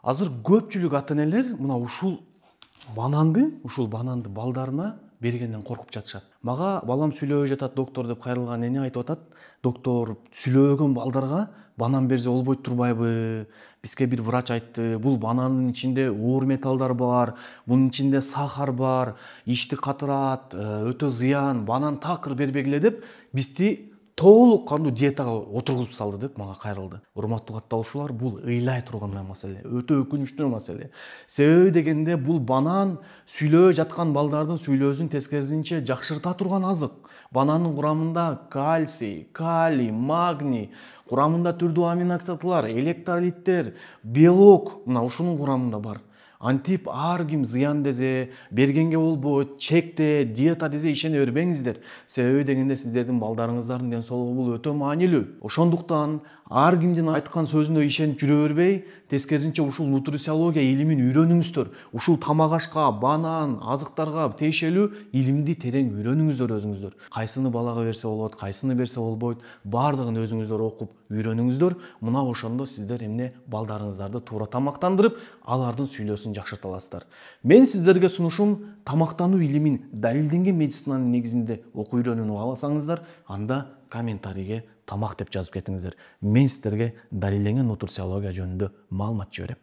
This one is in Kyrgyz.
Азыр көпчүлүк ата энелер мына ушул бананды балдарына бергенден коркуп жатышат. Мага балам сүйлөбөй жатат доктор деп кайрылган эне айтып атат. Доктор, сүйлөбөгөн балдарга банан берсе болбойт турбайбы? Бизге бир врач айтты, бул банандын ичинде оор металлдар бар, бунун ичинде сахар бар, ичти катырат, өтө зыян, банан такыр бербегиле деп бизди толук кандуу диетага отургузуп салды деп мага кайрылды. Урматтуу катталуучулар, бул ыйлай турган маселе, өтө өкүнүчтүү маселе. Себеби дегенде бул банан сүйлөбөй жаткан балдардын сүйлөөсүн тескерисинче жакшырта турган азык. Банандын курамында кальций, калий, магний, курамында түрдүү аминокислоталар, электролиттер, белок мына ушунун курамында бар. Антип ар ким зыян десе, бергенге болбойт, чекте, диета десе ишене бербеңиздер. Себеби дегенде сиздердин балдарыңыздардын ден соолугу бул өтө маанилүү. Ошондуктан ар кимдин айткан сөзүнө ишенип жүрө бербей, тескерисинче ушул нутрициология илимин үйрөнүңүздөр. Ушул тамак ашка, банан, азыктарга тиешелүү илимди терең үйрөнүңүздөр өзүңүздөр. Кайсыны балага берсе болот, кайсыны берсе болбойт, баардыгын өзүңүздөр окуп үйрөнүңүздөр. Мына ошондо сиздер эмне балдарыңыздарды туура тамактандырып, алардын сүйлөөсүн жакшырта аласыздар. Мен сиздерге сунушум тамактануу илимин далилденген медицинанын негизинде окуп үйрөнүүнү кааласаңыздар, анда комментарийге тамак деп жазып кетиңиздер. Мен сиздерге далилденген нутрициология жөнүндө маалымат жиберем.